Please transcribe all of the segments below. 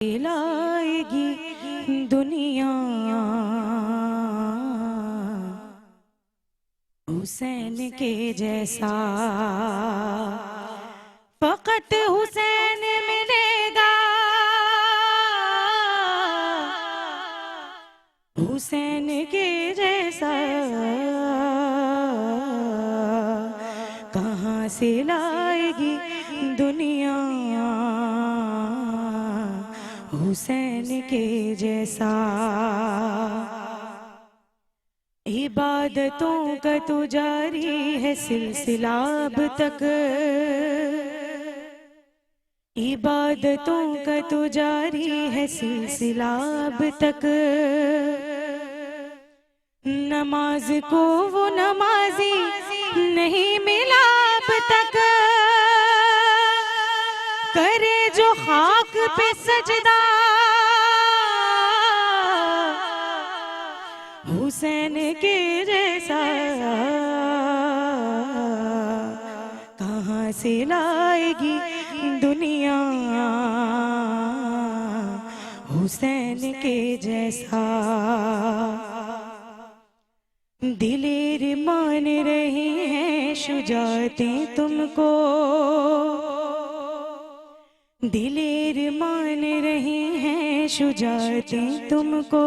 लाएगी दुनिया हुसैन के जैसा, फकत हुसैन मिलेगा, हुसैन के जैसा कहाँ से लाएगी दुनिया हुसैन के जैसा। इबादतों का तो जारी है सिलसिला अब तक, इबादतों का तो जारी है सिलसिला अब तक। नमाज को वो नमाजी नहीं मिला अब तक, करे जो खाक पे सजदा हुसैन के जैसा कहाँ से लाएगी दुनिया हुसैन के जैसा। दिलेर मान रहे हैं शुजातें तुमको, दिलेर मान रहे हैं शुजातें तुमको।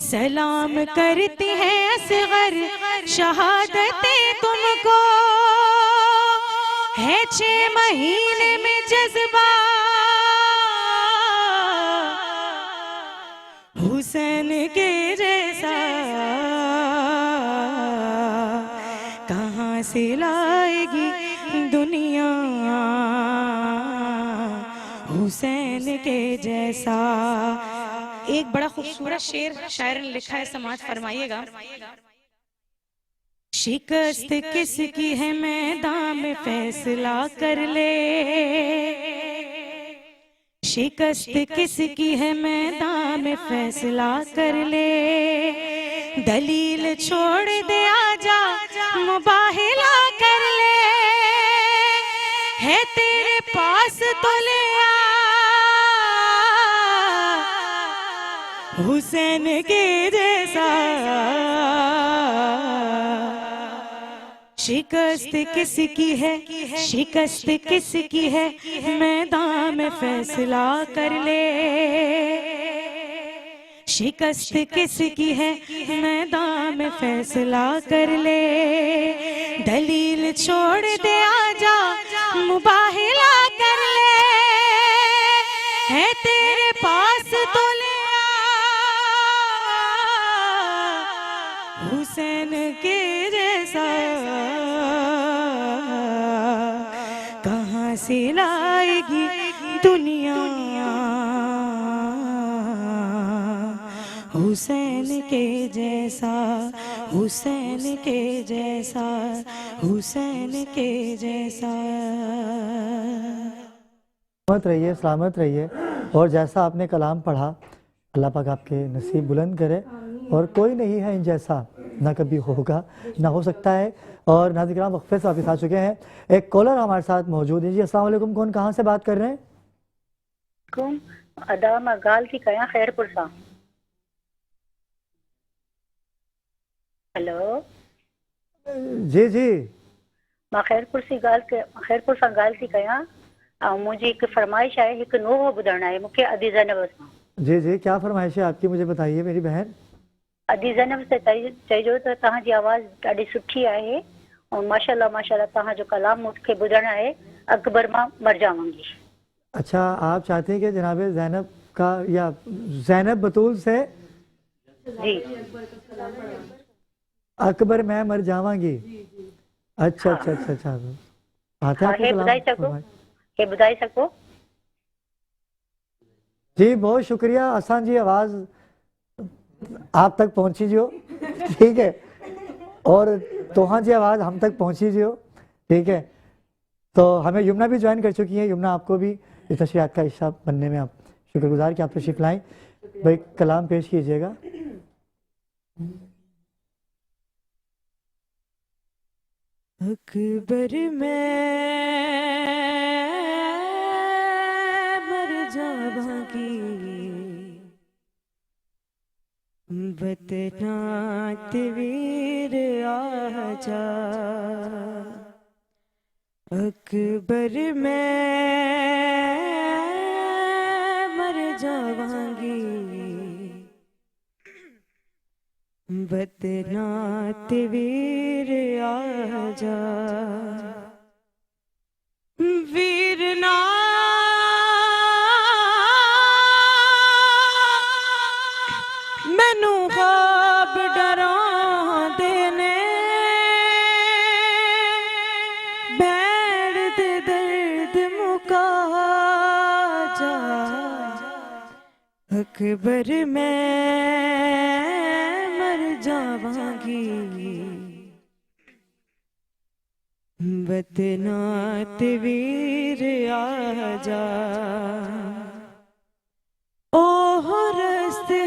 सलाम करती हैं असगर शहादतें तुमको, है 6 महीने में जज्बा हुसैन के जैसा कहाँ से लाएगी दुनिया हुसैन के जैसा। एक बड़ा खूबसूरत शेर शायर ने लिखा है, समाज फरमाइएगा। शिकस्त किसकी है मैदान में फैसला कर ले, शिकस्त किसकी है मैदान में फैसला कर ले। दलील छोड़ दे आजा मुबाहिला कर ले, है तेरे पास तो ले आ हुसैन के जैसा। शिकस्त किसकी है, शिकस्त किसकी है मैदान में फैसला कर ले, शिकस्त किसकी है मैदान में फैसला कर ले। दलील छोड़ दे आजा मुबाहिला कर ले, है तेरे पास तो ले हुसैन के जैसा कहाँ से लाएगी दुनिया हुसैन के जैसा, हुसैन के जैसा, हुसैन के जैसा। सलामत रहिए, सलामत रहिए। और जैसा आपने कलाम पढ़ा, अल्लाह पाक आपके नसीब बुलंद करे। और कोई नहीं है इन जैसा, ना कभी होगा ना हो सकता है। और नाज़रीन किराम वक्फे से वापस आ चुके हैं। एक कॉलर हमारे साथ मौजूद है जी। अस्सलाम वालेकुम, कौन कहाँ से बात कर रहे हैं? अदा मैं गाल थी कया खैरपुर सा। हेलो जी जी, मां खैरपुर सा गाल थी कया। मुझे एक फरमाइश है, एक नोहो ॿुधणु आहे मूंखे अदी ज़ैनब सां। जी जी, क्या फरमाइश है आपकी, मुझे बताइए मेरी बहन। अदी ज़ैनब से चइजो त तव्हांजी आवाज़ ॾाढी सुठी आहे ऐं माशाल्लाह माशाल्लाह तव्हांजो कलाम मूंखे ॿुधणु आहे। अकबर मां मर जावांगी। अच्छा, आप चाहते हैं कि जनाब ज़ैनब का या ज़ैनब बतूल से जी अकबर मैं मर जावांगी। अच्छा अच्छा अच्छा अच्छा, आते हैं आपको हे ॿुधाए कलाम सघो, फरमाइश। हे ॿुधाए सघो। जी बहुत शुक्रिया, असांजी आवाज़ आप तक पहुंची जो, ठीक है। और तोहां जी आवाज़ हम तक पहुंची जो, ठीक है। तो हमें यमुना भी ज्वाइन कर चुकी है। यमुना, आपको भी इस नशरियात का हिस्सा बनने में आप शुक्रगुजार कि आप तशरीफ लाएं। भाई कलाम पेश कीजिएगा। अकबर मैं जावां की बदनात वीर आजा अकबर मैं मर जावांगी बदनात वीर आजा वीर ना मैनू ख्वाब डरांदे ने बैठ दे दर्द मुका जा अकबर मैं मर जावांगी बदनात वीर आजा ओह रस्ते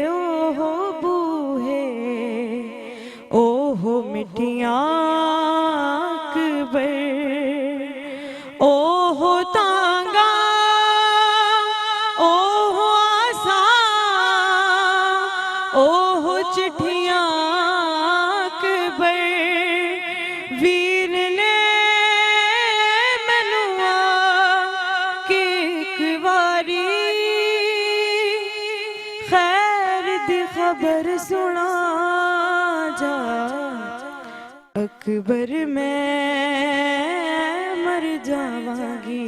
ओह बूहे ओह मिठियां अकबर ओह तांगा ओह आसा ओह चिट्ठियां अकबर वीर ने मैनू आके एक वारी खैर दी खबर सुना जा अकबर मैं मर जावांगी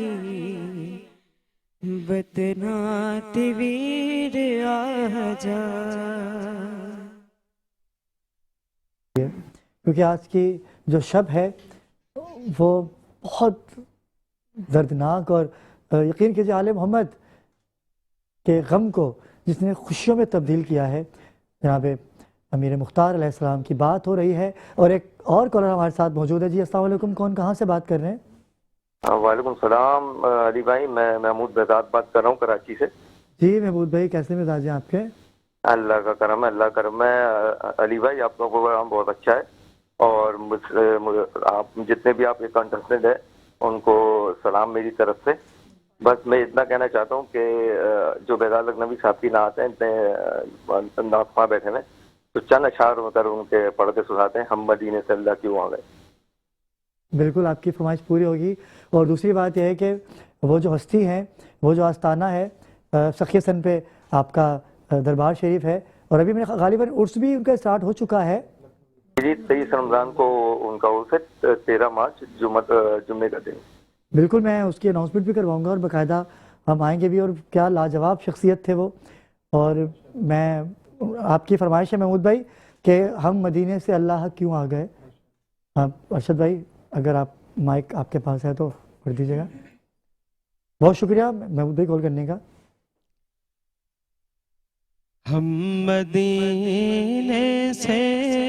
बदनात वीर आजा क्योंकि आज की जो शब है वो बहुत दर्दनाक और यकीन कीजिए आले मोहम्मद के गम को जिसने खुशियों में तब्दील किया है जनाब अमीर मुख्तार अलैहिस्सलाम की बात हो रही है और एक और कॉलर हमारे साथ मौजूद है। जी अस्सलाम वालेकुम, कौन कहाँ से बात कर रहे हैं? वालेकुम सलाम अली भाई, मैं महमूद बेदाद बात कर रहा हूँ कराची से। जी महमूद भाई, कैसे मिजाज हैं आपके? अल्लाह का करम है, अल्लाह का करम है। अली भाई आपका प्रोग्राम बहुत अच्छा है और आप जितने भी आपके कंटेस्टेंट हैं उनको सलाम मेरी तरफ से। बस मैं इतना कहना चाहता हूँ कि जो बेदाद लखनवी साहब की नात हैं इतने नातखवां बैठे हैं तो चंद अशार होकर उनके पढ़ते सुनाते हैं, हम मदीने से अल्लाह क्यों आ गए। बिल्कुल आपकी फरमाइश पूरी होगी। और दूसरी बात यह है कि वो जो हस्ती हैं, वो जो आस्ताना है सखी सन पे आपका दरबार शरीफ है और अभी मैंने गालिबन उर्स भी उनका स्टार्ट हो चुका है। जी 23 रमज़ान को उनका उर्स है, 13 मार्च जुम्मे का दिन। बिल्कुल मैं उसकी अनाउंसमेंट भी करवाऊंगा और बाकायदा हम आएंगे भी। और क्या लाजवाब शख्सियत थे वो। और मैं आपकी फरमाइश है महमूद भाई कि हम मदीने से अल्लाह क्यों आ गए। अरशद भाई अगर आप माइक आपके पास है तो पढ़ दीजिएगा। बहुत शुक्रिया महमूद भाई कॉल करने का। हम मदीने से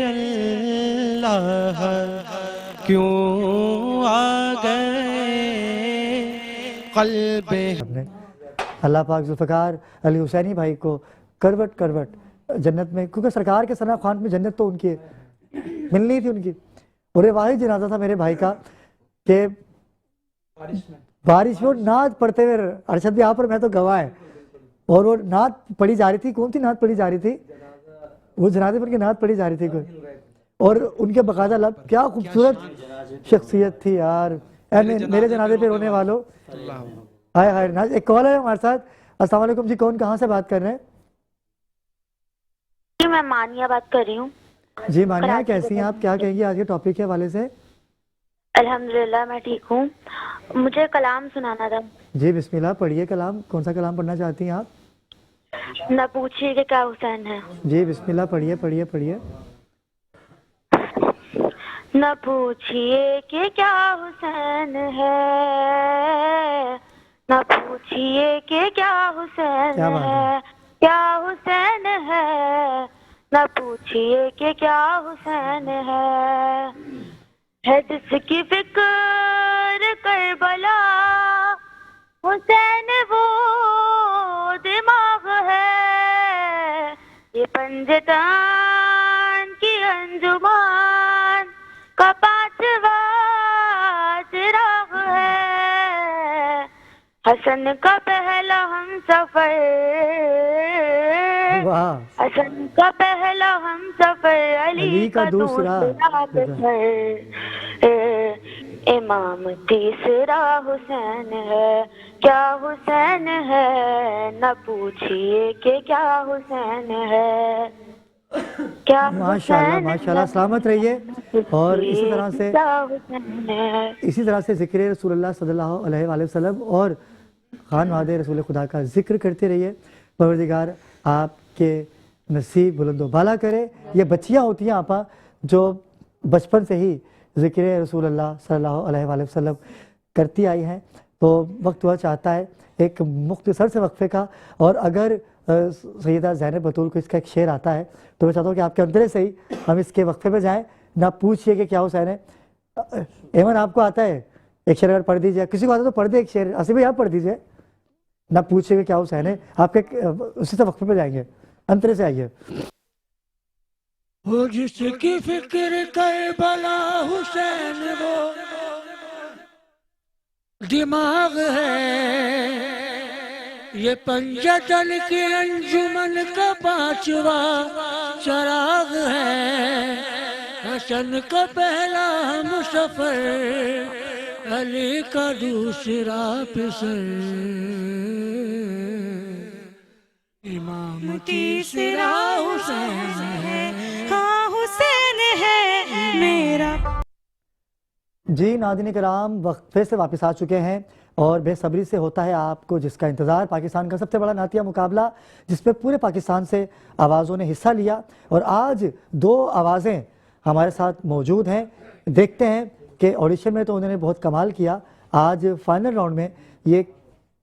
अल्लाह क्यों आ गए क़ल्बे। अल्लाह पाक जुल्फ़िकार अली हुसैनी भाई को करवट करवट जन्नत में, क्योंकि सरकार के सना खान में जन्नत तो उनकी मिलनी थी उनकी। और ये वाहिद जनाजा था मेरे भाई का कि बारिश में वो नात पढ़ते हुए, अरशद भी यहाँ पर मैं तो गवाह है, और वो नात पढ़ी जा रही थी। कौन सी नात पढ़ी जा रही थी? वो जनाजे पर की नात पढ़ी जा रही थी कोई, और उनके बकायदा लब। क्या खूबसूरत शख्सियत थी यार। मेरे जनाजे पे रोने वालों, हाय हाय। एक कॉल है हमारे साथ। अस्सलाम वालेकुम जी, कौन कहाँ से बात कर रहे हैं? जी मैं मानिया बात कर रही हूँ। जी मानिया, कैसी हैं आप? क्या कहेंगी आज के टॉपिक के हवाले से? अल्हम्दुलिल्लाह मैं ठीक हूँ। मुझे कलाम सुनाना था। जी बिस्मिल्लाह, पढ़िए कलाम। कौन सा कलाम पढ़ना चाहती हैं आप? न पूछिए कि क्या हुसैन है। जी बिस्मिल्लाह, पढ़िए पढ़िए पढ़िए। न पूछिए कि क्या हुसैन है, न पूछिए कि क्या हुसैन है, क्या हुसैन है, न पूछिए कि क्या हुसैन है जिसकी फिक्र करबला हुसैन वो दिमाग है, ये पंजतान की अंजुमान का पांचवा चिराग हसन का पहला हम सफर, वाह, हसन का पहला हम सफर, अली का दूसरा दूसरा। इमाम तीसरा हुसैन है, क्या हुसैन है, न पूछिए कि क्या हुसैन है, क्या माशाल्लाह माशाल्लाह, सलामत रहिए। और इसी तरह से ज़िक्र रसूलुल्लाह सल्लल्लाहु अलैहि वसल्लम और खान वादे रसूल खुदा का जिक्र करते रहिए। परवरदिगार आपके नसीब बुलंदो बाला करे। ये बच्चियाँ होती हैं आपा जो बचपन से ही ज़िक्र रसूलुल्लाह सल्लल्लाहु अलैहि वसल्लम करती आई हैं। तो वक्त हुआ चाहता है एक मुख्तसर से वक्फे का, और अगर सैयदा ज़ैनब बतूल को इसका एक शेर आता है तो मैं चाहता हूँ कि आपके अंदर से ही हम इसके वक्फे पे जाएं। ना पूछिए कि क्या हुसैन है। एमन आपको आता है एक शेर, अगर पढ़ दीजिए, किसी को आता तो पढ़ दे एक शेर। आसिफ भाई आप पढ़ दीजिए। ना पूछिए कि क्या हुसैन है, आपके उसी से वक्फे पे जाएंगे, अंतरे से आइए। वो जिसकी फिक्र करबला हुसैन वो दिमाग है, ये पंजतन की अंजुमन का पांचवा चराग है, हसन का पहला हम सफर, अली का दूसरा फिसर, इमाम तीसरा हुसैन है, हाँ हुसैन है मेरा। जी नाज़रीन कराम, वक्फे से वापस आ चुके हैं और बेसब्री से होता है आपको जिसका इंतज़ार, पाकिस्तान का सबसे बड़ा नातिया मुकाबला जिसमें पूरे पाकिस्तान से आवाज़ों ने हिस्सा लिया। और आज 2 आवाज़ें हमारे साथ मौजूद हैं। देखते हैं कि ऑडिशन में तो उन्होंने बहुत कमाल किया, आज फाइनल राउंड में ये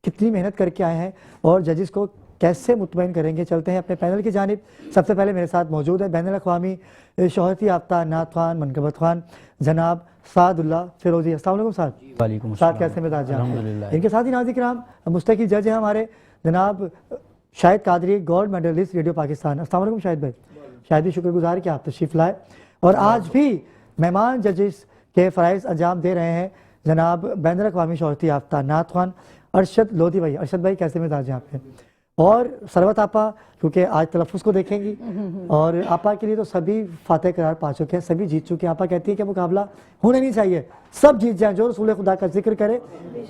कितनी मेहनत करके आए हैं और जजेस को कैसे मुतमईन करेंगे। चलते हैं अपने पैनल की जानिब। सबसे पहले मेरे साथ मौजूद है बैनुल अक़वामी शोहरत याफ्ता नात ख़वान, मनक़बत ख़वान जनाब सादुल्लाह फ़िरोज़ी। अस्सलाम वालेकुम साहब। वालेकुम साथ कैसे मिजाज हैं? अल्हम्दुलिल्लाह। इनके साथ ही नाज़रीन किराम मुस्तक़िल जज हैं हमारे जनाब Shahid Qadri, gold medalist radio Pakistan. अस्सलाम वालेकुम शाहिद भाई। शाहिद भी शुक्रगुजार कि आप तशरीफ़ लाए और आज भी मेहमान जजेस के फ़राइज़ अंजाम दे रहे हैं जनाब बैनुल अक़वामी शोहरत याफ्ता नात ख़वान अरशद लोधी भाई। अरशद भाई कैसे मिजाज हैं आपके? और सरवत आपा क्योंकि आज तलफ़ुज़ को देखेंगी और आपा के लिए तो सभी फातह करार पा चुके हैं, सभी जीत चुके हैं। आपा कहती है कि मुकाबला होने नहीं चाहिए, सब जीत जाएं, जो रसूल खुदा का जिक्र करे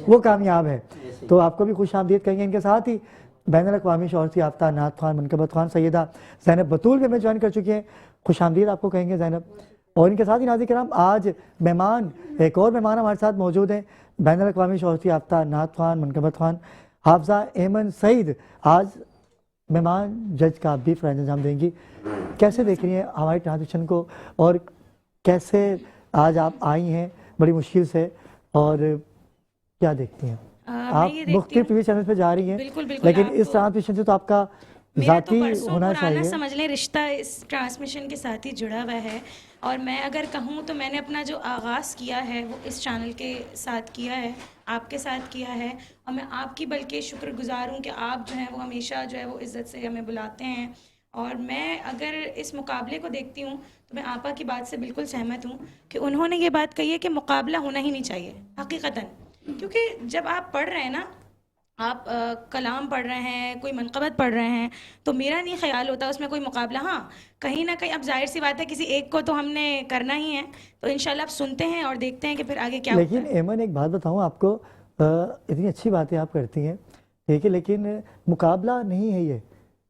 वो कामयाब है। तो आपको भी खुश आमदीद कहेंगे। इनके साथ ही बैनुल अक़वामी शोहरत याफ्ता नात ख़वान, मनक़बत ख़वान सैयदा ज़ैनब बतूल भी हमें ज्वाइन कर चुकी हैं। खुश आमदीद आपको कहेंगे ज़ैनब। और इनके साथ ही नाज़रीन किराम आज मेहमान, एक और मेहमान हमारे साथ मौजूद हैं बैनुल अक़वामी शोहरत याफ्ता नात ख़वान, मनक़बत ख़वान हाफ़ज़ा एमन सईद। आज मेहमान जज का भी फ़राइज़ अंजाम देंगी। कैसे देख रही हैं हमारी ट्रांजिशन को और कैसे आज आप आई हैं बड़ी मुश्किल से, और क्या देखती हैं? आप मुख्तलिफ टीवी चैनल पे जा रही हैं, बिल्कुल, बिल्कुल, लेकिन आप इस ट्रांसमिशन से तो आपका मेरा तो ज़ाती परसों होना पुराना चाहिए। समझ लें रिश्ता इस ट्रांसमिशन के साथ ही जुड़ा हुआ है। और मैं अगर कहूँ तो मैंने अपना जो आगाज़ किया है वो इस चैनल के साथ किया है, आपके साथ किया है। और मैं आपकी बल्कि शुक्रगुजार हूँ कि आप जो हैं वो हमेशा जो है वो इज़्ज़त से हमें बुलाते हैं। और मैं अगर इस मुकाबले को देखती हूँ तो मैं आपा की बात से बिल्कुल सहमत हूँ कि उन्होंने ये बात कही है कि मुकाबला होना ही नहीं चाहिए हकीकतन। क्योंकि जब आप पढ़ रहे हैं ना, आप कलाम पढ़ रहे हैं, कोई मनक़बत पढ़ रहे हैं, तो मेरा नहीं ख्याल होता उसमें कोई मुकाबला। हाँ, कहीं ना कहीं अब जाहिर सी बात है किसी एक को तो हमने करना ही है, तो इंशाल्लाह आप सुनते हैं और देखते हैं कि फिर आगे क्या होता है। लेकिन एमन एक बात बताऊं आपको, इतनी अच्छी बातें आप करती हैं, ठीक है, लेकिन मुकाबला नहीं है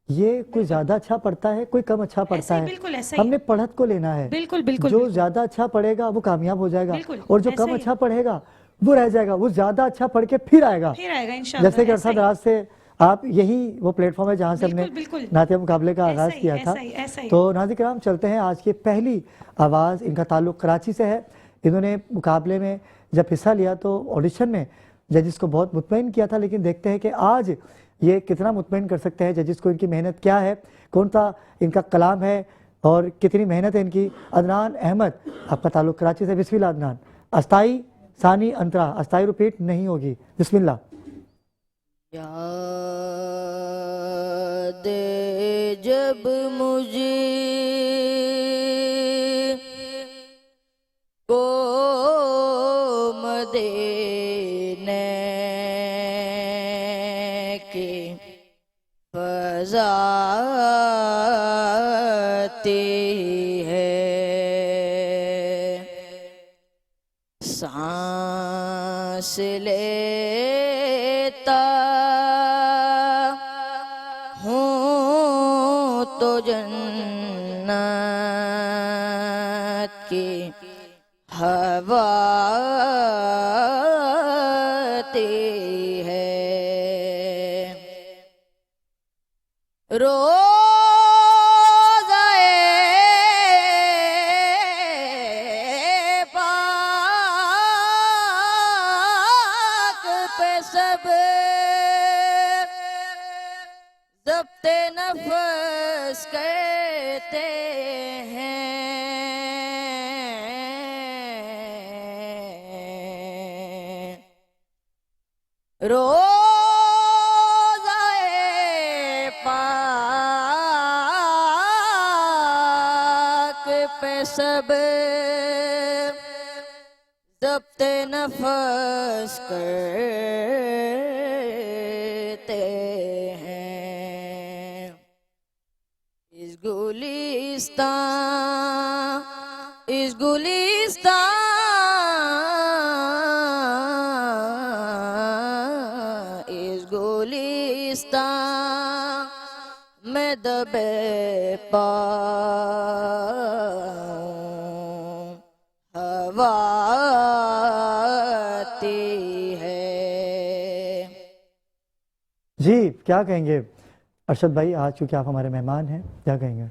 ये कोई ज़्यादा अच्छा पढ़ता है, कोई कम अच्छा पढ़ता है। बिल्कुल ऐसा ही। हमने पढ़त को लेना है। बिल्कुल बिल्कुल जो ज़्यादा अच्छा पढ़ेगा वो कामयाब हो जाएगा, बिल्कुल, और जो ऐसा कम ही। अच्छा पढ़ेगा वो रह जाएगा। वो ज़्यादा अच्छा पढ़ के फिर आएगा इंशाल्लाह। जैसे कि अरसा दराज से आप यही वो प्लेटफॉर्म है जहाँ से हमने बिल्कुल। नातिया मुकाबले का आगाज़ किया था। ऐसा ही। तो नाज़रीन किराम चलते हैं आज की पहली आवाज़। इनका ताल्लुक़ कराची से है। इन्होंने मुकाबले में जब हिस्सा लिया तो ऑडिशन में जजिस को बहुत मुतमईन किया था, लेकिन देखते हैं कि आज ये कितना मुतमईन कर सकते हैं जजिस को। इनकी मेहनत क्या है, कौन सा इनका कलाम है और कितनी मेहनत है इनकी। अदनान अहमद, आपका ताल्लुक़ कराची से। बिस्मिल्लाह अदनान। अस्थाई सानी अंतरा, अस्थाई रिपीट नहीं होगी। बिस्मिल्लाह। याद जब मुझे को मदीने की फजाती है, सांस लेता हूँ तो जन्नत की हवा आती है। रोज़ाए पाक पे सब ज़ब्ते नफ़्स कहते हैं। रोज़ाए पाक पे सब ज़ब्ते नफ़्स करते हैं। इस गुलिस्तान में दबे पाँव हवा आती है। जी क्या कहेंगे अरशद भाई, आज चूँकि आप हमारे मेहमान हैं, क्या कहेंगे?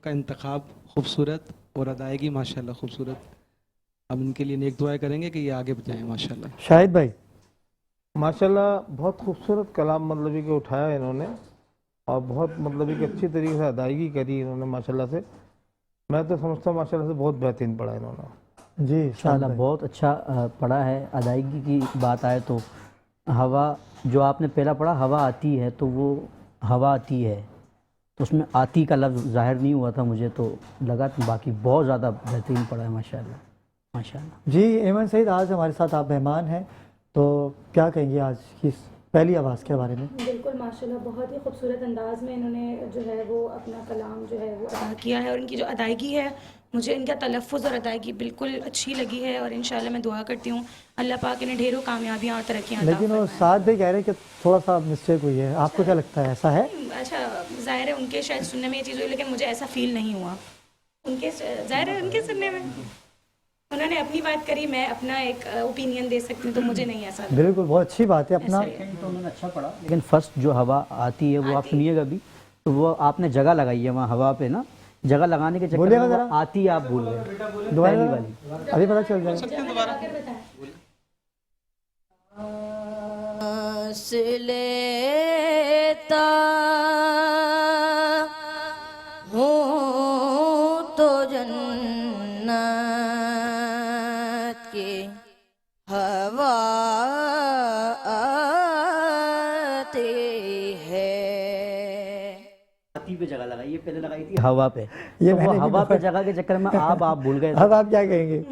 का इंतखाब खूबसूरत और अदायगी माशाल्लाह खूबसूरत। हम इनके लिए नेक दुआएं करेंगे कि ये आगे जाएं माशाल्लाह। शाहिद भाई माशाल्लाह बहुत खूबसूरत कलाम मतलब कि उठाया इन्होंने और बहुत मतलब कि अच्छी तरीके से अदायगी करी इन्होंने माशाल्लाह से। मैं तो समझता हूँ माशाल्लाह से बहुत बेहतरीन पढ़ा इन्होंने। जी इंशाल्लाह बहुत अच्छा पढ़ा है। अदायगी की बात आए तो हवा जो आपने पहला पढ़ा हवा आती है, तो वो हवा आती है तो उसमें आती का लफ्ज़ ज़ाहिर नहीं हुआ था, मुझे तो लगा। तो बाकी बहुत ज़्यादा बेहतरीन पढ़ा है माशाल्लाह माशाल्लाह। जी एमन सईद, आज हमारे साथ आप मेहमान हैं, तो क्या कहेंगे आज की पहली आवाज़ के बारे में? बिल्कुल माशाल्लाह, बहुत ही खूबसूरत अंदाज़ में इन्होंने जो है वो अपना कलाम जो है वो अदा किया है, और इनकी जो अदायगी है, मुझे इनका तलफ़्फ़ुज़ और अदायगी बिल्कुल अच्छी लगी है। और इंशाल्लाह मैं दुआ करती हूँ अल्लाह पाक इन्हें ढेरों कामयाबियाँ और तरक्कियाँ अता लेकिन वो साथ भी कह रहे हैं कि थोड़ा सा मिस्टेक हुई है, आपको क्या लगता है, ऐसा है? अच्छा, ज़ाहिर है उनके शायद सुनने में ये चीज़ हुई, लेकिन मुझे ऐसा फ़ील नहीं हुआ। उनके ज़ाहिर है उनके सुनने में उन्होंने अपनी बात करी, मैं अपना एक ओपिनियन दे सकती हूँ, तो मुझे नहीं ऐसा। बिल्कुल बहुत अच्छी बात है अपना। तो उन्होंने अच्छा पढ़ा, लेकिन फर्स्ट जो हवा आती है वो आप सुनिएगा भी, तो वो आपने जगह लगाई है वहाँ हवा पे ना, जगह लगाने के चक्कर में वो आती आप भूल गए पहली वाली। अभी पता चल जाएगा। लेता हूँ तो जन्नत की हवा आती है। आती पे जगह लगाई, ये पहले लगाई थी हवा पे, ये तो वो मैंने हवा पे जगह के चक्कर में आप भूल गए। अब आप क्या कहेंगे?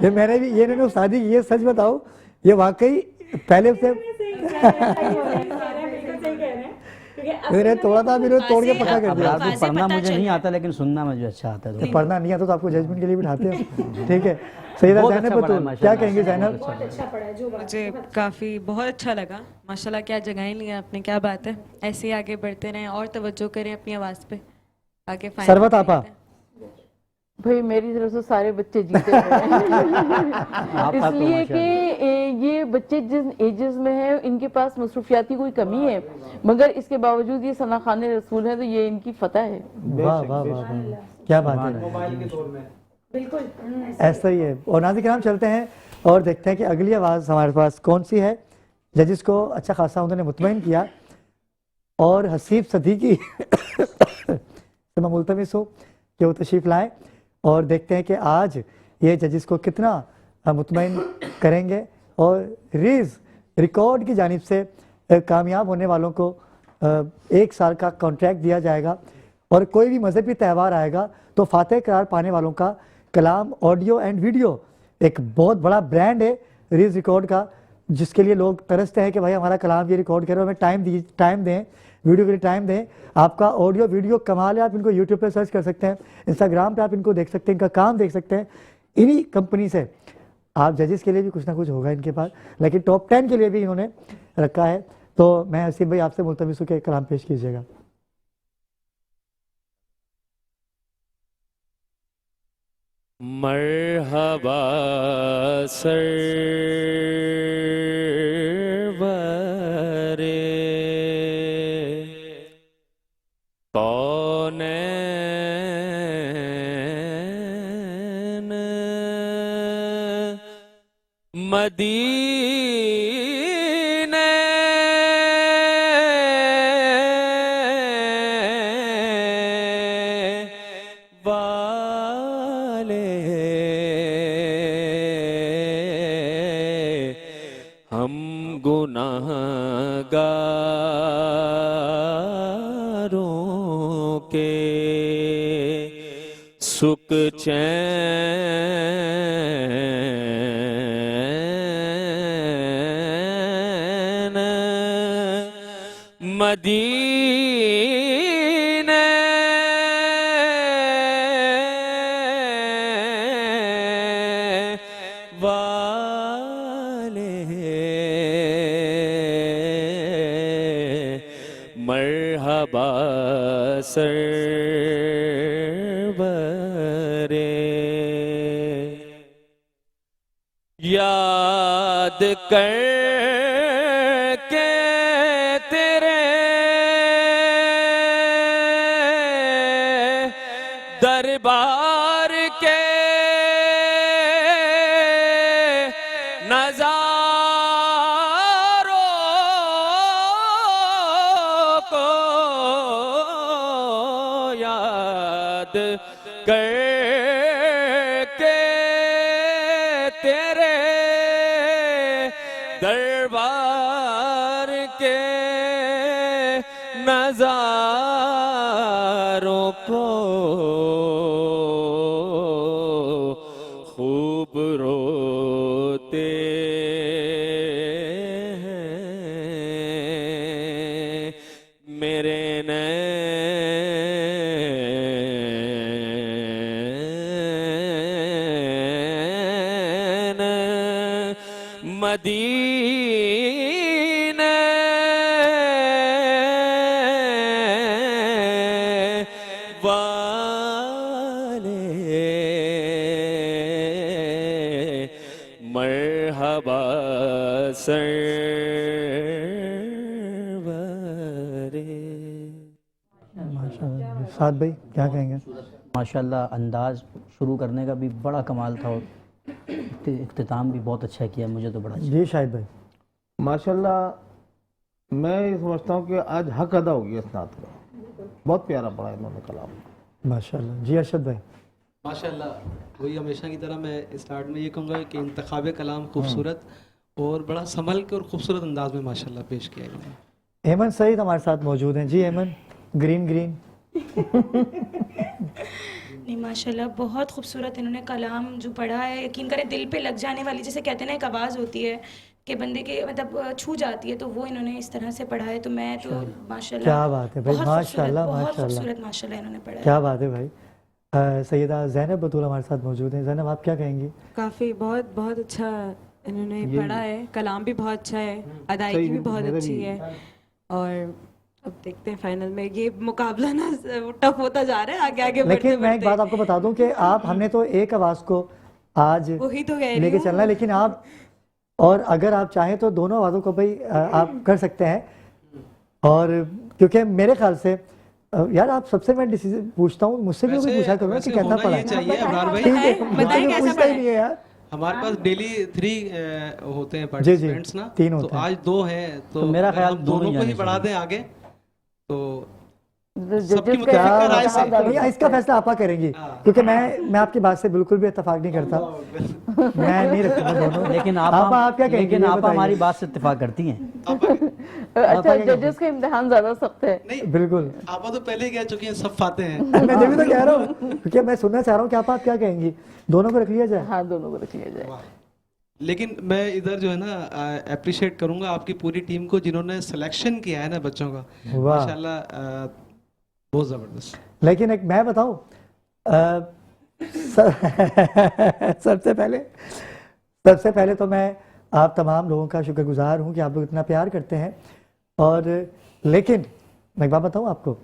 ये मैंने भी, ये इन्होंने उस्तादी की, ये सच बताओ, ये वाकई पहले से मैंने तोड़ा था, फिर तोड़ के पक्का कर दिया। पढ़ना मुझे नहीं आता, लेकिन सुनना मुझे अच्छा आता है। पढ़ना नहीं आता तो आपको जजमेंट के लिए बिठाते हैं, ठीक है। सईदा ज़ैनब बतूल, क्या कहेंगे ज़ैनब? मुझे काफ़ी बहुत अच्छा लगा माशाल्लाह। क्या जगह ही लिया आपने, क्या बात है। ऐसे ही आगे बढ़ते रहें और तवज्जो करें अपनी आवाज़ पे आगे। सरवत आपा भाई मेरी तरफ से सारे बच्चे जीते हैं इसलिए कि ये बच्चे जिस एजेस में हैं इनके पास मसरूफियाती कोई कमी है, मगर इसके बावजूद ये सना खान रसूल है, तो ये इनकी फतह है। वाह वाह वाह, क्या बात है। मोबाइल के दौर में बिल्कुल ऐसा ही है। और नाज़रीन चलते हैं और देखते हैं कि अगली आवाज़ हमारे पास कौन सी है। जजिस को अच्छा खासा उन्होंने मुतमईन किया और हसीब सदीकी से मैं मुल्तमिस हूँ कि वो तशरीफ़ लाएँ और देखते हैं कि आज ये जजिस को कितना मुतमईन करेंगे और रीज़ रिकॉर्ड की जानिब से कामयाब होने वालों को 1 साल का कॉन्ट्रैक्ट दिया जाएगा और कोई भी मजहबी त्यौहार आएगा तो फातेह करार पाने वालों का कलाम ऑडियो एंड वीडियो एक बहुत बड़ा ब्रांड है रीज़ रिकॉर्ड का, जिसके लिए लोग तरसते हैं कि भाई हमारा कलाम ये रिकॉर्ड करो, हमें टाइम दें, वीडियो के लिए टाइम दें। आपका ऑडियो वीडियो कमाल है, आप इनको यूट्यूब पे सर्च कर सकते हैं, इंस्टाग्राम पे आप इनको देख सकते हैं, इनका काम देख सकते हैं। इन्हीं कंपनी से आप जजेस के लिए भी कुछ ना कुछ होगा इनके पास, लेकिन टॉप 10 के लिए भी इन्होंने रखा है। तो मैं हसीब भाई आपसे मुल्तमिस हूं कि कलाम पेश कीजिएगा। मरहबा सरवरे कौनैन मदीने वाले हम गुनाहगारों के सुख चैन मदीने वाले मरहबा सरवरे याद कर के तेरे दरबार के नजारों को याद करके तेरे दरबार के नजारों को खूब रोते हैं मेरे नैन मदीने वाले मरहबा सरवरे। माशाल्लाह। साद भाई क्या कहेंगे? माशाल्लाह अंदाज शुरू करने का भी बड़ा कमाल था और इख्तिताम भी बहुत अच्छा किया, मुझे तो बड़ा अच्छा। जी शाहिद भाई। माशाल्लाह मैं ये समझता हूँ कि आज हक अदा हो गया स्नात का, बहुत प्यारा पढ़ा इन्होंने कलाम। माशाल्लाह। जी अरशद भाई। माशाल्लाह वही हमेशा की तरह मैं स्टार्ट में ये कहूँगा कि इंतखाब कलाम खूबसूरत और बड़ा संभल के और खूबसूरत अंदाज में माशाल्लाह पेश किया इन्होंने। एमन सईद हमारे साथ मौजूद हैं। जी एमन, ग्रीन नहीं माशाल्लाह बहुत खूबसूरत इन्होंने कलाम जो पढ़ा है, यकीन करें दिल पे लग जाने वाली, जैसे कहते हैं ना एक आवाज़ होती है कि बंदे के मतलब छू जाती है, तो वो इन्होंने इस तरह से पढ़ा है। तो मैं तो माशाल्लाह क्या बात है भाई, माशाल्लाह बहुत माशाल्लाह खूबसूरत माशाल्लाह इन्होंने पढ़ा है। क्या बात है भाई। सैयदा ज़ैनब बतूल हमारे साथ मौजूद हैं। ज़ैनब आप क्या कहेंगी? काफ़ी बहुत बहुत अच्छा इन्होंने पढ़ा है, कलाम भी बहुत अच्छा है, अदायगी भी बहुत अच्छी है। और अब देखते हैं फाइनल में ये मुकाबला ना टफ होता जा रहा है आगे आगे लेकिन मैं एक बात आपको बता दूं कि आप हमने तो एक आवाज़ को आज वही तो लेके चलना है, लेकिन आप और अगर आप चाहें तो दोनों आवाज़ों को भाई आप कर सकते हैं। और क्योंकि मेरे ख्याल से यार आप सबसे मैं डिसीजन पूछता हूँ, मुझसे भी कोई पूछा करूँगा कि कैसा पढ़ा है। पूछता ही नहीं है यार। हमारे पास डेली 3 होते हैं पार्टिसिपेंट्स ना, 3 होते तो आज 2 हैं, तो मेरा ख्याल दोनों को ही बढ़ा दें आगे तो सबकी मुताबिक राय से इसका फैसला आपा करेंगी, क्योंकि मैं आपकी बात से बिल्कुल भी इत्तेफाक नहीं करता। मैं नहीं रखूंगा दोनों। लेकिन आप क्या कहेंगे? लेकिन आप हमारी बात से इत्तेफाक करती हैं। अच्छा जजेस का इम्तिहान ज्यादा सख्त है। नहीं बिल्कुल, आप तो पहले ही कह चुकी हैं, सब फाते हैं। मैं जब भी तो कह रहा हूँ, क्योंकि मैं सुनना चाह रहा हूँ कि आप क्या कहेंगी। दोनों को रख लिया जाए? हाँ दोनों को रख लिया जाए। लेकिन मैं इधर जो है ना अप्रिशिएट करूंगा आपकी पूरी टीम को जिन्होंने सिलेक्शन किया है ना बच्चों का, वाह। माशाल्लाह बहुत ज़बरदस्त। लेकिन एक मैं बताऊं सबसे पहले तो मैं आप तमाम लोगों का शुक्रगुजार हूं कि आप लोग इतना प्यार करते हैं। और लेकिन मैं एक बात बताऊं आपको,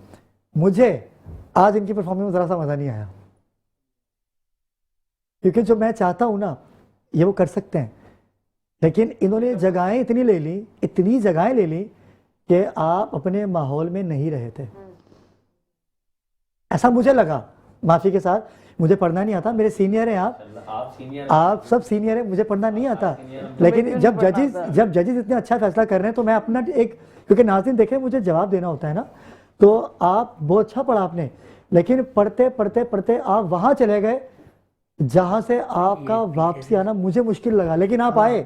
मुझे आज इनकी परफॉर्मेंस में ज़रा सा मज़ा नहीं आया, क्योंकि जो मैं चाहता हूं ना ये वो कर सकते हैं, लेकिन इन्होंने जगहें इतनी ले ली, इतनी जगहें ले ली कि आप अपने माहौल में नहीं रहे थे। ऐसा मुझे लगा, माफ़ी के साथ, मुझे पढ़ना नहीं आता, मेरे सीनियर हैं आप सब सीनियर हैं, मुझे पढ़ना नहीं आता, लेकिन जब जजेस इतने अच्छा फैसला कर रहे हैं तो मैं अपना एक, क्योंकि नाज़रीन देखें मुझे जवाब देना होता है ना, तो आप बहुत अच्छा पढ़ा आपने, लेकिन पढ़ते पढ़ते पढ़ते आप वहाँ चले गए जहाँ से आपका वापसी आना मुझे मुश्किल लगा, लेकिन आप आए,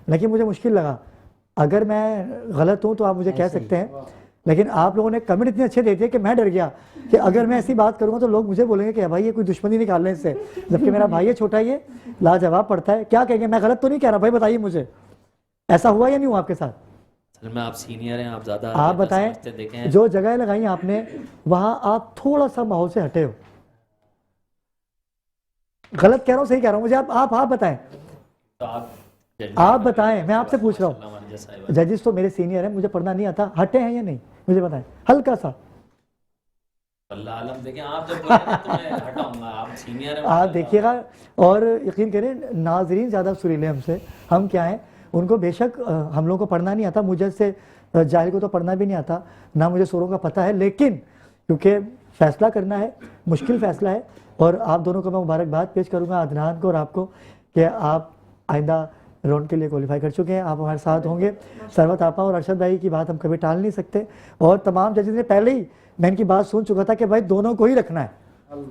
लेकिन मुझे मुश्किल लगा। अगर मैं गलत हूँ तो आप मुझे कह सकते हैं, लेकिन आप लोगों ने कमेंट इतने अच्छे दे दिए कि मैं डर गया कि अगर मैं ऐसी बात करूँगा तो लोग मुझे बोलेंगे कि भाई ये कोई दुश्मनी निकाल लें इससे, जबकि मेरा भाई है, छोटा ही है, लाजवाब पढ़ता है, क्या कहेंगे, मैं गलत तो नहीं कह रहा, भाई बताइए मुझे ऐसा हुआ या नहीं हुआ आपके साथ? में आप सीनियर हैं, आप ज़्यादा आप बताएं, जो जगह लगाई आपने वहाँ आप थोड़ा सा माहौल से हटे हो, गलत कह रहा हूँ सही कह रहा हूँ, मुझे आप बताएं, तो आप बताएं, मैं आपसे पूछ रहा हूँ, जजेस तो मेरे सीनियर हैं, मुझे पढ़ना नहीं आता, हटे हैं या नहीं, मुझे बताएं हल्का सा। अल्लाह आलम, देखिए आप जब बोलेंगे तो मैं हटाऊंगा, आप सीनियर हैं, आप देखिएगा। और यकीन करें नाजरीन ज़्यादा सुरीले हमसे, हम क्या हैं, उनको बेशक हम लोगों को पढ़ना नहीं आता, मुझे से जाहिल को तो पढ़ना भी नहीं आता, ना मुझे सुरों का पता है, लेकिन क्योंकि फ़ैसला करना है, मुश्किल फ़ैसला है, और आप दोनों को मैं मुबारकबाद पेश करूंगा, अदनान को और आपको, कि आप आइंदा राउंड के लिए क्वालिफाई कर चुके हैं, आप हमारे साथ होंगे। सरवत आपा और अरशद भाई की बात हम कभी टाल नहीं सकते, और तमाम जजेस ने पहले ही मैं इनकी बात सुन चुका था कि भाई दोनों को ही रखना है,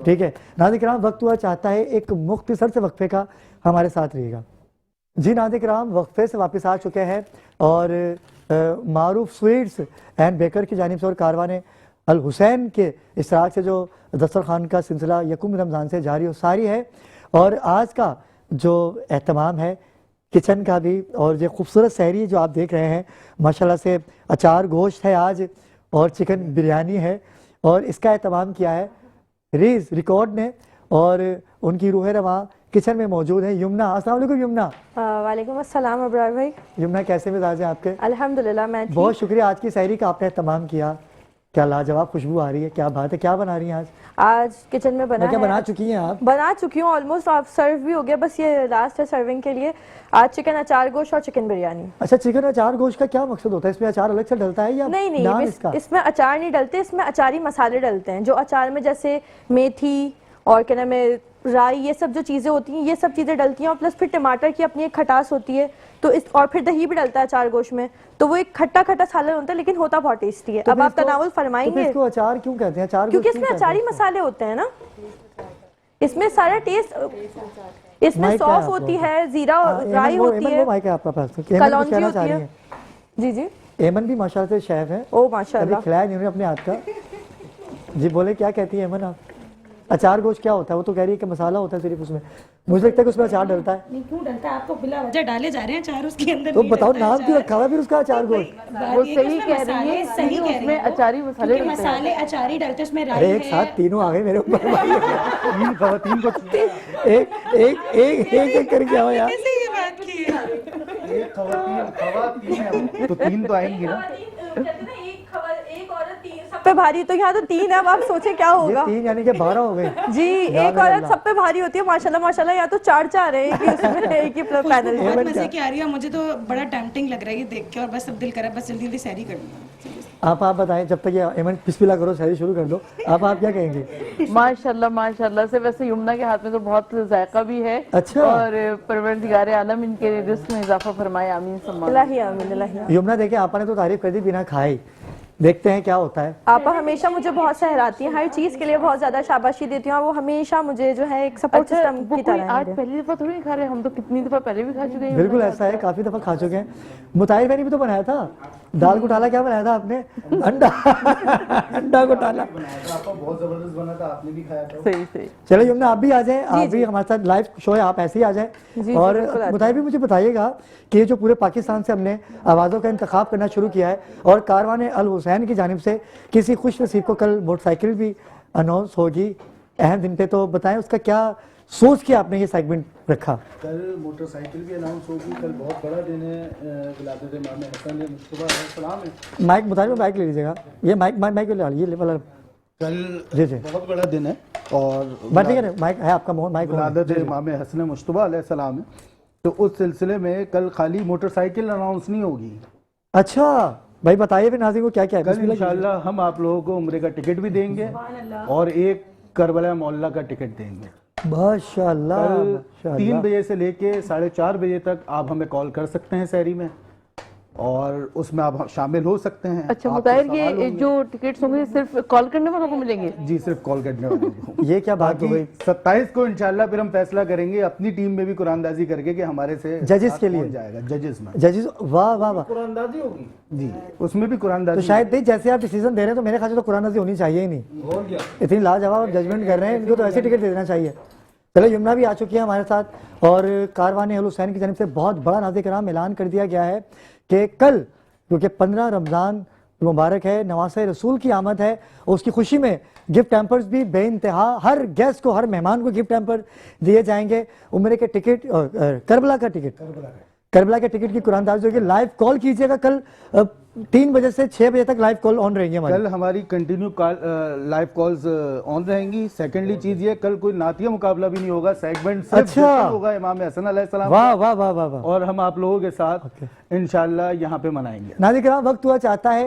ठीक है। नाज़रीन किराम, वक्त हुआ चाहता है एक मुख्तसर से वक्फे का, हमारे साथ रहिएगा। जी नाज़रीन किराम, वक्फे से वापस आ चुके हैं, और मारूफ स्वीट्स एंड बेकर की जानिब से और कारवान अल हुसैन के इशराक से जो दस्तरखान का सिलसिला यकुम रमज़ान से जारी और सारी है, और आज का जो एहतमाम है किचन का भी, और ये खूबसूरत सहरी जो आप देख रहे हैं, माशाल्लाह से अचार गोश्त है आज, और चिकन बिरयानी है, और इसका एहतमाम किया है रीज रिकॉर्ड ने, और उनकी रूह रवां किचन में मौजूद है यमुना। अस्सलाम वालेकुम यमुना। वालेकुम अस्सलाम अब्रार भाई। यमुना कैसे मिजाज हैं आपके? अल्हम्दुलिल्लाह मैं ठीक। बहुत शुक्रिया, आज की सहरी का आपने एहतमाम किया, क्या लाजवाब खुशबू आ रही है, क्या बात है, क्या बना रही हैं आज? आज किचन में बना क्या है, बना चुकी हैं आप? बना चुकी हूँ ऑलमोस्ट, आप सर्व भी हो गया, बस ये लास्ट है सर्विंग के लिए। आज चिकन अचार गोश्त और चिकन बिरयानी। अच्छा, चिकन अचार गोश्त का क्या मकसद होता है? इसमें अचार अलग से डलता है या नहीं, इसमें अचार नहीं डलते, इसमें अचारी मसाले डलते हैं, जो अचार में जैसे मेथी और क्या नाम है राई, ये सब जो चीज़ें होती हैं, ये सब चीज़ें डलती हैं, और प्लस फिर टमाटर की अपनी एक खटास होती है, तो इस और फिर दही भी डलता है अचार गोश्त में, तो वो एक खट्टा खट्टा सालन होता है, लेकिन होता बहुत टेस्टी है। अब आप तनावुल फरमाएंगे। तो इसको अचार क्यों कहते हैं? अचार क्योंकि इसमें अचारी मसाले होते हैं ना, इसमें सारा टेस्ट, इसमें सौंफ होती है, जीरा राई होती है, कलौंजी होती है। जी जी, एमन भी माशाल्लाह से शेफ है। ओ माशाल्लाह, खिलाया इन्होंने अपने हाथ का। जी बोले, क्या कहती है एमन आप? अचार गोश्त क्या होता है? वो तो कह रही है कि मसाला होता है सिर्फ उसमें, मुझे लगता है कि उसमें अचार डलता है। नहीं, क्यों डलता है? आपको बिला वजह डाले जा रहे हैं अचार उसके अंदर। तो बताओ नाम क्यों रखा हुआ फिर उसका अचार गोश्त? वो सही कह रही है, सही कह रही है, उसमें अचारी मसाले डलते हैं, मसाले अचारी डलते हैं, उसमें राई है। एक साथ तीनों आ गए मेरे ऊपर, तीन खवातीन को एक करके आओ यार। कैसे ये बात की है? एक खवातीन तो तीन तो आएंगी ना। एक औरत तीन सब पे भारी, तो यहाँ तो तीन है, अब आप सोचे क्या होगा। तीन यानी कि 12 हो गए जी, एक औरत सब पे भारी होती है माशाल्लाह माशाल्लाह, यहाँ तो चार है एक ही उसमें एक ही पैनल। बहुत मजे की आ रही है, मुझे तो बड़ा टेम्पटिंग लग रहा है ये देख के, और बस अब दिल कर रहा है बस जल्दी जल्दी सहरी कर लूँ। आप बताएं, जब तक ये एमन बिस्मिल्लाह करो, सहरी शुरू कर दो। आप क्या कहेंगे? माशाल्लाह माशाल्लाह से, वैसे यमुना के हाथ में तो बहुत जायका भी है। अच्छा। और परवरदिगार आलम इनके रिज़्क़ में इजाफा फरमाए, आमीन सम्मा। इलाही आमीन इलाही। यमुना देखिए, आपने तो तारीफ कर दी बिना खाए, देखते हैं क्या होता है। आपा हमेशा मुझे बहुत सहराती हैं, हर चीज़ के लिए बहुत ज़्यादा शाबाशी देती हैं और वो हमेशा मुझे जो है एक सपोर्ट अच्छा, सिस्टम वो की कोई तरह आज है। पहली दफा थोड़ी खा रहे हैं, हम तो कितनी दफा पहले भी खा चुके हैं। बिल्कुल ऐसा है, काफी दफा खा चुके हैं। मुताहिर भाई ने भी तो बनाया था दाल घोटाला। क्या बनाया था आपने? अंडा अंडा घोटाला बहुत जबरदस्त बना था, आपने भी खाया था। सही सही। चलो यमुना आप भी आ जाएं, आप भी हमारे साथ लाइव शो है, आप ऐसे ही आ जाएं। जी, और बिल्कुल आते मुताहिर भी मुझे बताइएगा कि ये जो पूरे पाकिस्तान से हमने आवाज़ों का इंतखाब करना शुरू किया है और कारवान अल हुसैन की जानिब से किसी खुश नसीब को कल मोटरसाइकिल भी अनाउंस होगी अहम दिन पे, तो बताएं उसका क्या सोच के आपने ये सेगमेंट रखा? कल मोटरसाइकिल भी अनाउंस होगी, कल बहुत बड़ा दिन है। विलादत इमाम हसन मुस्तफा अलैहिस्सलाम है। माइक मुताहिर माइक ले लीजिएगा, ये माइक माइक ले ये वाला। कल जी जी बहुत बड़ा दिन है और बात ठीक है, माइक है आपका, माइक विलादत इमाम हसन मुस्तफा अलैहिस्सलाम है, तो उस सिलसिले में कल खाली मोटरसाइकिल अनाउंस नहीं होगी। अच्छा भाई बताइए फिर नाज़रीन को क्या क्या है। कल इंशाल्लाह हम आप लोगों को उम्रे का टिकट भी देंगे और एक करबला मोहल्ला का टिकट देंगे। माशाअल्लाह। कल 3 बजे से लेके 4:30 बजे तक आप हमें कॉल कर सकते हैं शहरी में और उसमें आप शामिल हो सकते हैं। अच्छा आपके मुताहिर, सवाल ये होंगे। जो टिकट्स होंगे सिर्फ कॉल करने वालों को मिलेंगे? जी सिर्फ कॉल करने वालों को। ये क्या बात हो गई? 27 को इंशाल्लाह फिर हम फैसला करेंगे अपनी टीम में भी कुरानदाजी करके कि हमारे से जजेस के लिए जाएगा। जजेस में जजेस, वाह वाह वाह, कुरानदाजी होगी जी, उसमें भी कुरानदाजी। तो शायद नहीं, जैसे आप डिसीजन दे रहे हैं तो मेरे ख्याल से तो कुरानदाजी होनी चाहिए ही नहीं। इतनी लाजवाब जजमेंट कर रहे हैं, इनको तो ऐसे टिकट दे देना चाहिए। चलो यमुना भी आ चुकी है हमारे साथ और कारवान अल हुसैन की जानिब से बहुत बड़ा नाज़रीन कराम ऐलान कर दिया गया है कि कल, क्योंकि 15 रमज़ान मुबारक है, नवासे रसूल की आमद है, उसकी खुशी में गिफ्ट हैम्पर्स भी बेइंतहा हर गेस्ट को, हर मेहमान को गिफ्ट हैम्पर दिए जाएंगे। उम्रे के टिकट, करबला का टिकट की कुरानदाजी होगी। लाइव कॉल कीजिएगा कल 3 बजे से 6 बजे तक लाइव कॉल ऑन रहेंगी हमारी। कल हमारी कंटिन्यू लाइव कॉल्स ऑन रहेंगी। सेकेंडली चीज ये, कल कोई नातिया मुकाबला भी नहीं होगा, सेगमेंट सिर्फ अच्छा होगा इमाम हसन अलैहिस्सलाम। वाह वाह वाह वाह वाह। और हम आप लोगों के साथ इंशाल्लाह यहाँ पे मनाएंगे। नाज़रीन कराम वक्त हुआ चाहता है